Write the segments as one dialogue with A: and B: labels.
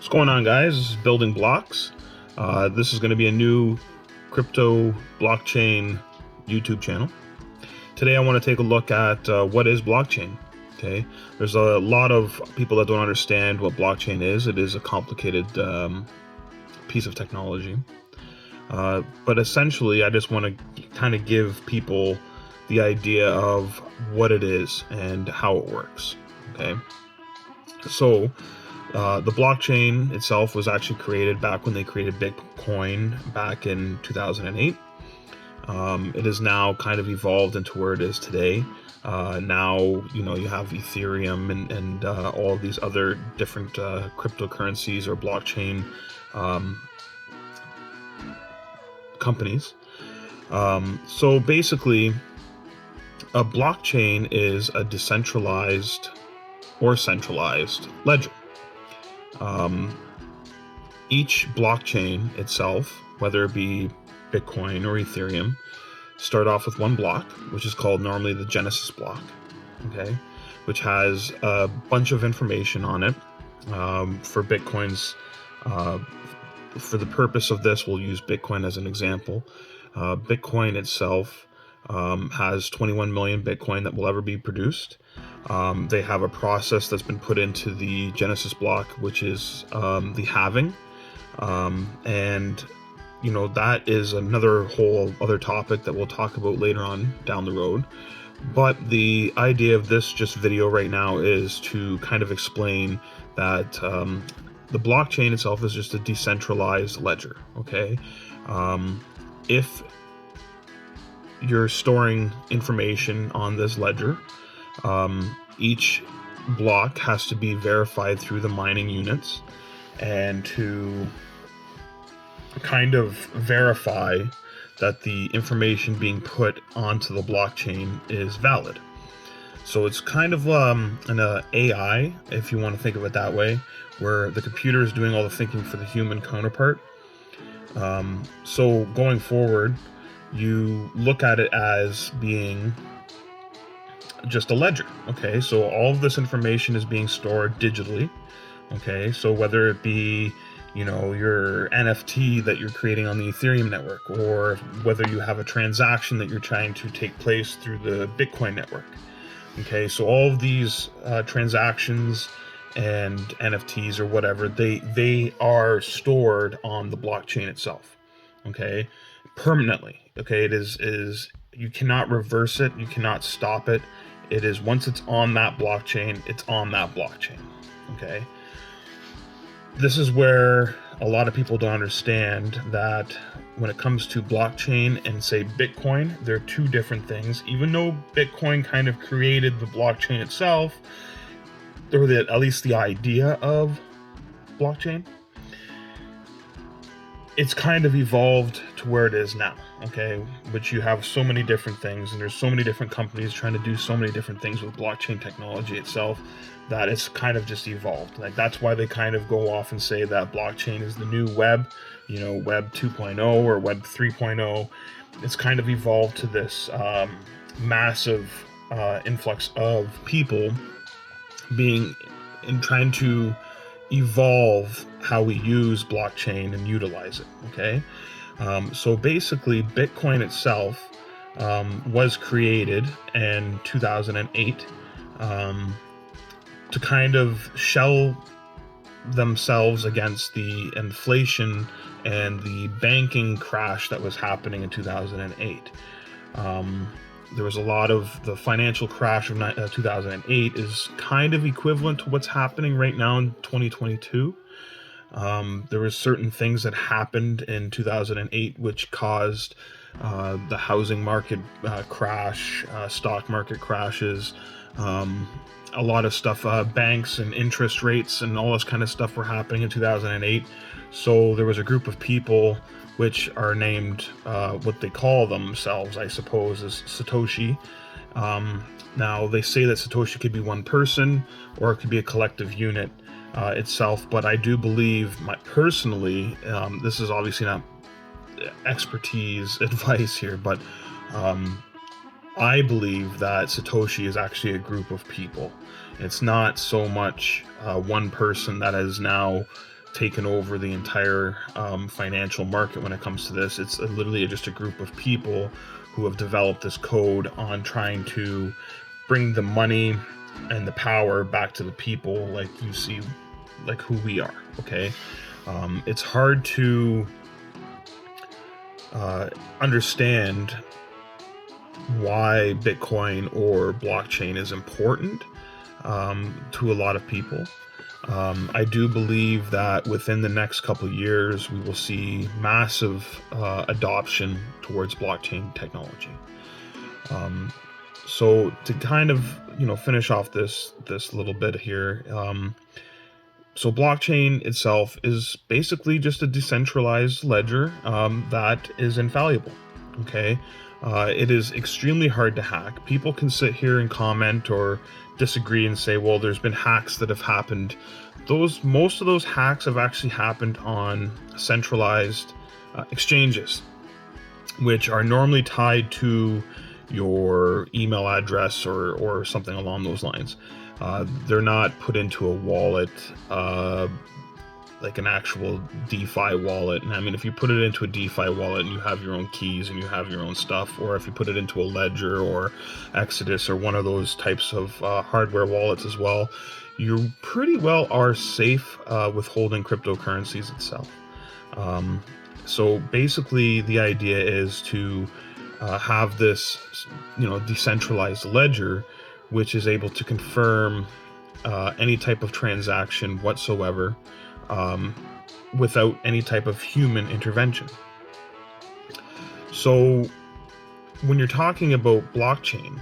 A: What's going on, guys? This is Building Blocks. This is going to be a new crypto blockchain YouTube channel. Today I want to take a look at what is blockchain. Okay, there's a lot of people that don't understand what blockchain is. It is a complicated piece of technology. But essentially, I just want to kind of give people the idea of what it is and how it works. Okay, so the blockchain itself was actually created back when they created Bitcoin back in 2008. It is now kind of evolved into where it is today. Now, you have Ethereum and all of these other different cryptocurrencies or blockchain companies. So basically, a blockchain is a decentralized or centralized ledger. Each blockchain itself, whether it be Bitcoin or Ethereum, start off with one block, which is called normally the Genesis block, okay, which has a bunch of information on it. For Bitcoin's, for the purpose of this, we'll use Bitcoin as an example. Bitcoin itself has 21 million Bitcoin that will ever be produced. They have a process that's been put into the Genesis block, which is the halving. And that is another whole other topic that we'll talk about later on down the road. But the idea of this just video right now is to kind of explain that the blockchain itself is just a decentralized ledger. Okay, if you're storing information on this ledger, each block has to be verified through the mining units, and to kind of verify that the information being put onto the blockchain is valid. So it's kind of an AI, if you want to think of it that way, where the computer is doing all the thinking for the human counterpart. So going forward, you look at it as being just a ledger. Okay, so all of this information is being stored digitally. Okay, so whether it be your NFT that you're creating on the Ethereum network, or whether you have a transaction that you're trying to take place through the Bitcoin network. Okay, so all of these transactions and NFTs or whatever, they are stored on the blockchain itself. Okay, permanently. Okay, it is you cannot reverse it, you cannot stop it. It is, once it's on that blockchain, it's on that blockchain. Okay, this is where a lot of people don't understand that when it comes to blockchain and say Bitcoin, they're two different things. Even though Bitcoin kind of created the blockchain itself, or at least the idea of blockchain, it's kind of evolved to where it is now, okay? Which you have so many different things, and there's so many different companies trying to do so many different things with blockchain technology itself, that it's kind of just evolved. Like, that's why they kind of go off and say that blockchain is the new web, web 2.0 or web 3.0. It's kind of evolved to this massive influx of people being and trying to evolve how we use blockchain and utilize it. Okay, so basically Bitcoin itself was created in 2008 to kind of shell themselves against the inflation and the banking crash that was happening in 2008. There was a lot of the financial crash of 2008 is kind of equivalent to what's happening right now in 2022. There were certain things that happened in 2008 which caused the housing market crash, stock market crashes, a lot of stuff, banks and interest rates and all this kind of stuff were happening in 2008. So there was a group of people which are named what they call themselves, I suppose, as Satoshi. Now, they say that Satoshi could be one person or it could be a collective unit itself, but I do believe, personally, this is obviously not expertise advice here, but I believe that Satoshi is actually a group of people. It's not so much one person that has now taken over the entire financial market when it comes to this. It's literally just a group of people who have developed this code on trying to bring the money and the power back to the people, like you see, like who we are. Okay, it's hard to understand why Bitcoin or blockchain is important to a lot of people. I do believe that within the next couple of years, we will see massive adoption towards blockchain technology. So to kind of, finish off this little bit here, so blockchain itself is basically just a decentralized ledger that is infallible. Okay, it is extremely hard to hack. People can sit here and comment or disagree and say, well, there's been hacks that have happened. Most of those hacks have actually happened on centralized exchanges, which are normally tied to your email address or something along those lines. They're not put into a wallet, like an actual DeFi wallet. And I mean, if you put it into a DeFi wallet and you have your own keys and you have your own stuff, or if you put it into a Ledger or Exodus or one of those types of hardware wallets as well, you pretty well are safe with holding cryptocurrencies itself. So basically the idea is to have this, decentralized ledger, which is able to confirm any type of transaction whatsoever without any type of human intervention. So when you're talking about blockchain,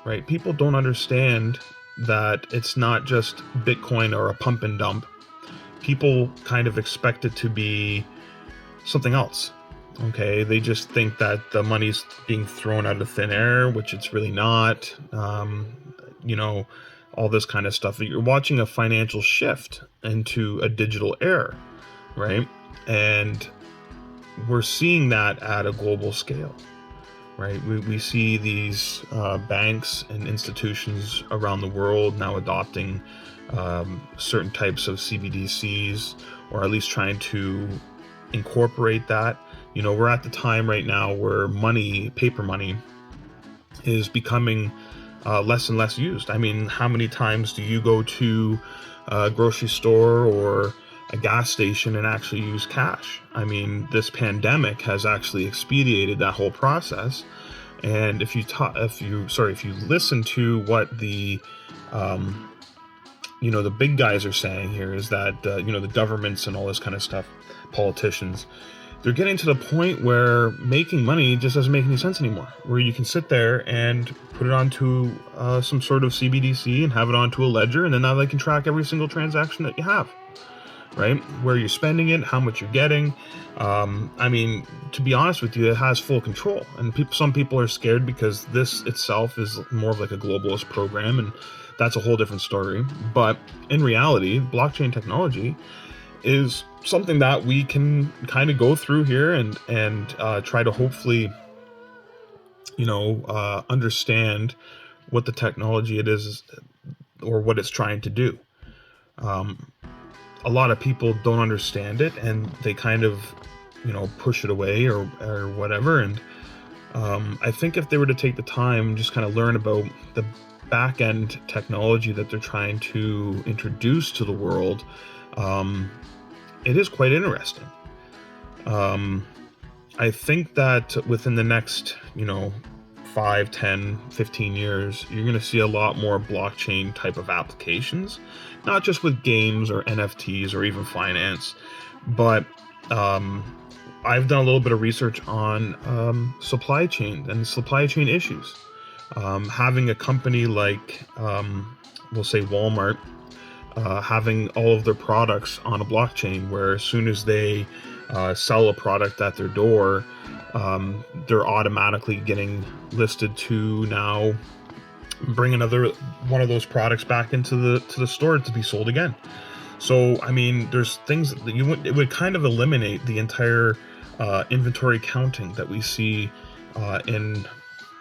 A: right, people don't understand that it's not just Bitcoin or a pump and dump. People kind of expect it to be something else. Okay, they just think that the money's being thrown out of thin air, which it's really not. All this kind of stuff. You're watching a financial shift into a digital era, right? And we're seeing that at a global scale, right? We see these banks and institutions around the world now adopting certain types of CBDCs, or at least trying to incorporate that. We're at the time right now where paper money, is becoming less and less used. I mean, how many times do you go to a grocery store or a gas station and actually use cash? I mean, this pandemic has actually expedited that whole process. And if you listen to what the the big guys are saying here, is that the governments and all this kind of stuff, politicians, they're getting to the point where making money just doesn't make any sense anymore, where you can sit there and put it onto some sort of CBDC and have it onto a ledger, and then now they can track every single transaction that you have, right? Where you're spending it, how much you're getting. I mean, to be honest with you, it has full control. And some people are scared because this itself is more of like a globalist program, and that's a whole different story. But in reality, blockchain technology is something that we can kind of go through here and try to hopefully, understand what the technology it is, or what it's trying to do. A lot of people don't understand it, and they kind of, push it away or whatever. And I think if they were to take the time and just kind of learn about the back end technology that they're trying to introduce to the world, it is quite interesting. I think that within the next, 5, 10, 15 years, you're going to see a lot more blockchain type of applications, not just with games or NFTs or even finance, but I've done a little bit of research on supply chain and supply chain issues. Having a company like, we'll say Walmart, having all of their products on a blockchain, where as soon as they sell a product at their door, they're automatically getting listed to now bring another one of those products back into the store to be sold again. So, I mean, there's things that it would kind of eliminate the entire inventory counting that we see in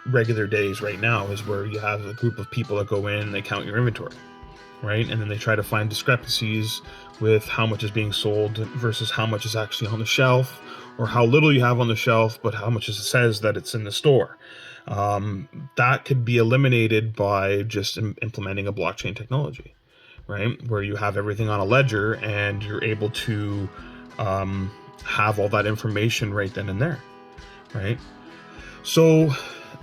A: regular days right now, is where you have a group of people that go in and they count your inventory. right? And then they try to find discrepancies with how much is being sold versus how much is actually on the shelf, or how little you have on the shelf, but how much it says that it's in the store. That could be eliminated by just implementing a blockchain technology, right? Where you have everything on a ledger and you're able to have all that information right then and there, right? So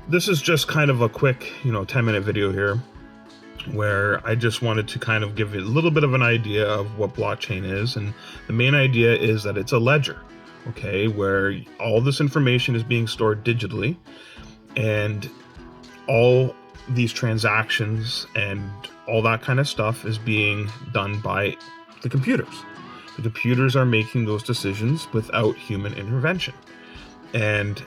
A: this is just kind of a quick, 10-minute video here, where I just wanted to kind of give you a little bit of an idea of what blockchain is. And the main idea is that it's a ledger, okay, where all this information is being stored digitally, and all these transactions and all that kind of stuff is being done by the computers. The computers are making those decisions without human intervention. And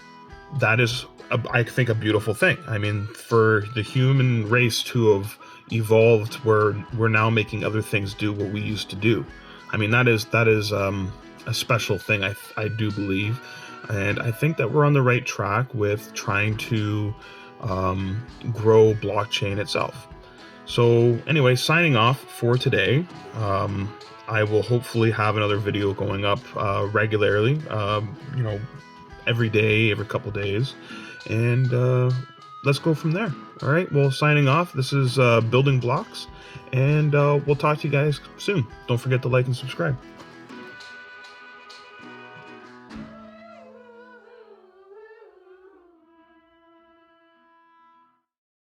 A: that is, I think, a beautiful thing. I mean, for the human race to have evolved where we're now making other things do what we used to do. I mean, that is a special thing, I do believe. And I think that we're on the right track with trying to grow blockchain itself. So anyway, signing off for today. I will hopefully have another video going up regularly, every day, every couple days, and let's go from there. All right, well, signing off. This is Building Blocks, and we'll talk to you guys soon. Don't forget to like and subscribe.